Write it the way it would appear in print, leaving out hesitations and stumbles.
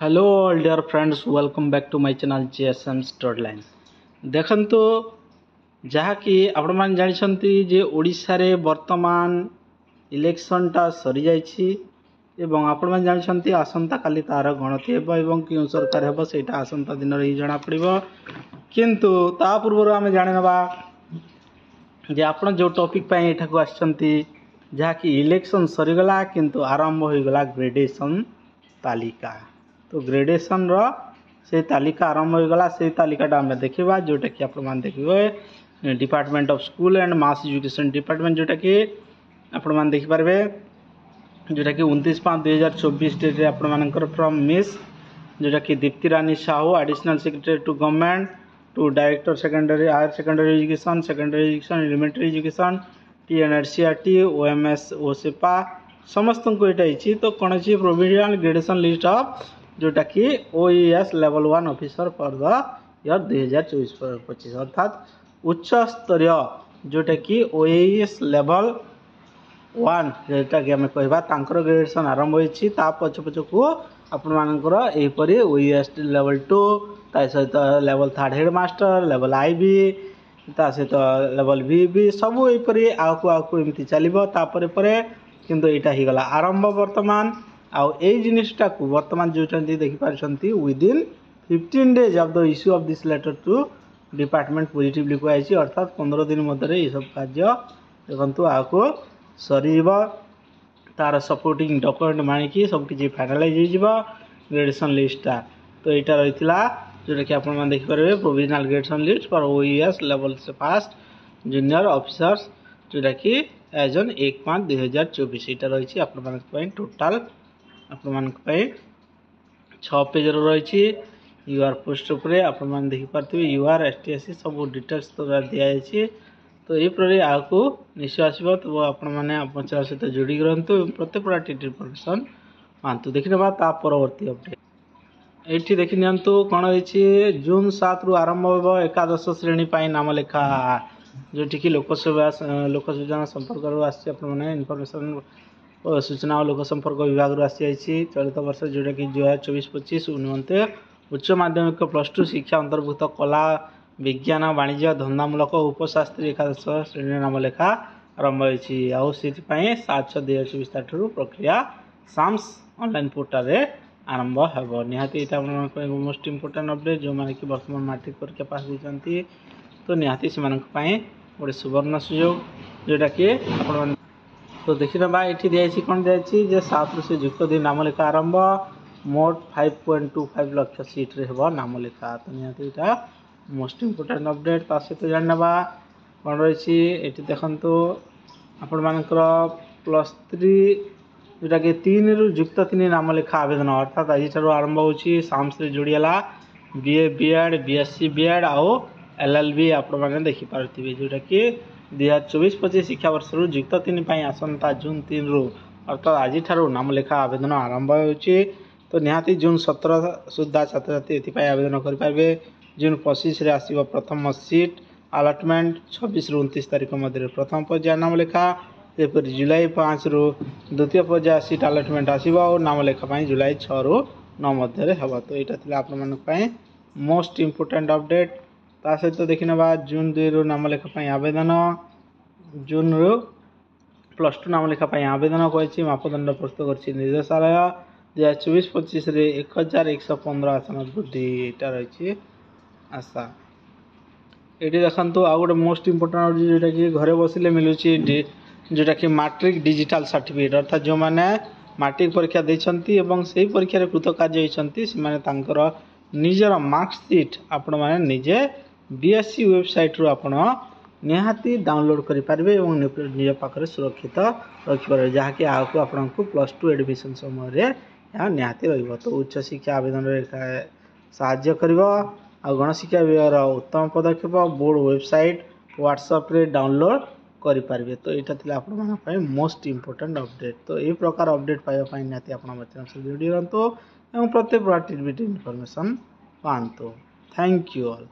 Hello all dear friends, welcome back to my channel GSM Studyline. देखंतु जहाँकि आपण मान जानिछंती जे ओडिसा रे वर्तमान इलेक्शनटा सरी जाइछि एवं आपण मान जानिछंती आसंता काली तार गणति हेबो एवं क्यों सरकार हेबो सेटा आसंता दिन रे जणा पड़िबो। किंतु ता पूर्व आमे जानिनबा जे आपण जो टॉपिक पय एठा को आछंती जहाँकि इलेक्शन सरी गला किंतु आरंभ होई गला ग्रेडेशन तालिका। तो ग्रेडेशन रो से तालिका आरंभ हो गला। से तालिकाटा आम देखा जोटा कि आप देखिए department of school and mass education department जोटा कि आपण मैंने देखिपारे जोटा कि 29/5/2024 डेट रे आपर फ्रॉम मिस जोटा कि Dipti Rani Sahu additional secretary to government to director secondary higher secondary education elementary education TNRCRT OMS ओसेपा समस्त को ये तो कौन अच्छी प्रोविजनल ग्रेडेशन लिस्ट ऑफ जोटा कि OES level 1 officer for the year 2024-25 अर्थात उच्च स्तरीय जोटा कि OES लेवल 1 जोटा कि आम कह ग्रेडेशन आरंभ होती पछ पछ को आपण मानकर यहपरी OES लेवल 2 ता सहित लेवल 3 हेडमास्टर लेवल IB ता सहित लेवल BB सबू यहपरी आकु एमती चलो तापर किंतु यहाँ ही गला आरंभ वर्तमान आउ जिनिसटा को वर्तमान जो देखिपारे within 15 days of the issue of this letter to department positively कहुई अर्थात 15 दिन मध्य ये सब कार्य देखु आपको सर तार सपोर्टिंग डॉक्यूमेंट मानिकी सबकि फाइनालाइज हो ग्रेडेशन लिस्टा। तो यहाँ रही जोटा कि आप देखिपारे provisional gradation list for OES level से फास्ट जूनियर ऑफिसर्स जोटा कि एज ऑन 1/5/2024 यहाँ रही आपण टोटाल आपण 6 पेज रही यूआर पोस्ट उपर आपण देखिपारे यूआर STSC सब डिटेल्स तो दिखाई। तो ये आगे निश्चय आसो तो आपण चैनल सहित जोड़ी रहतु प्रत्येक प्रकार इनफॉरमेशन पातु देखी ना परवर्ती अपडेट ये देखी नियंतु कौन रही जून 7 रु आरंभ हो एकादश श्रेणी नाम लेखा जोटि कि लोकसूचना संपर्क इनफॉरमेशन सूचना और लोक संपर्क विभाग आसी चलित वर्ष जोटा कि 2024-25 निमंते उच्च माध्यमिक +2 शिक्षा अंतर्भुक्त कला विज्ञान वाणिज्य धंदामूलक उपशास्त्री एकादश श्रेणी नाम लेखा आरंभ होती 7/6/2024 ताठू प्रक्रिया साम्स ऑनलाइन पोर्टल रे आरंभ हो निहाती यहाँ मोस्ट इंपोर्टेंट अपडेट जो मैंने कि वर्तमान मैट्रिक परीक्षा पास होती तो निहाती से गोटे सुवर्ण सुयोग जोटा कि आप तो देखी ना ये दिखाई कौन दिखाई 7 से युक्त 2 नाम लेखा आरंभ मोट 5.25 लाख सीट रे हेबो नाम लेखा। तो निहाती यहाँ मोस्ट इंपोर्टेंट अपडेट ता सहित जानवा कौन रही ये देखु आपण मानकर +3 जोटा कि 3 रु युक्त 3 नाम लेखा आवेदन अर्थात आज आरंभ होची साम्स रे जोड़ीला BA BEd BSc BEd आउ LLB आपण माने देखि पारथिबे जोटा कि 2024-25 शिक्षा वर्ष रु युक्त 3 आसंता जून 3 रु अर्थात आज नाम लेखा आवेदन आरंभ होची। तो निहाती जून 17 सुधा छात्र छात्री एथि आवेदन करेंगे। जून 25 रे आसीबो प्रथम सीट अलॉटमेंट 26 रु 29 तारीख मध्य प्रथम पर्याय नाम लेखा एपरि जुलाई 5 रु द्वितीय पर्याय सीट अलॉटमेंट आसीबो और नाम लेखा जुलाई 6 रु 9 मध्य हेबो। तो यहाँ थिला आपण मानक मोस्ट इंपोर्टेंट अपडेट ता सहित तो देखि ना जून 2 रु नाम लेखा आवेदन जून रु +2 नाम लेखा आवेदन कर मापदंड प्रस्तुत कर निर्देशालय 2024-25 रे 1115 आसन वृद्धि यहाँ रही आशा। ये देखु आ गए मोस्ट इंपोर्टेंट जोटा कि घरे बसिले मिलूँ जोटा कि मैट्रिक डिजिटल सर्टिफिकेट अर्थात जो मैंने मैट्रिक परीक्षा देती से परीक्षा कृतकार्य होती से निजर मार्कशीट आपण मैंने निजे BSc वेबसाइट रू आपण निहाती डाउनलोड करेंगे और निज पाखे सुरक्षित रखिपारे जहाँकि आगे आपन को +2 एडमिशन समय यहाँ निहाती रही। तो उच्च शिक्षा आवेदन साहाय्य कर गणशिक्षा विभाग उत्तम पदक्षेप बोर्ड वेबसाइट व्हाट्सएप रे डाउनलोड करेंगे। तो यहाँ थी आप मोस्ट इंपोर्टेंट अपडेट। तो ये प्रकार अपडेट पाइबापी निहाती आप चैनल से जोड़ी रहतु और प्रत्येक प्रकार इनफॉरमेशन पातु। Thank you all.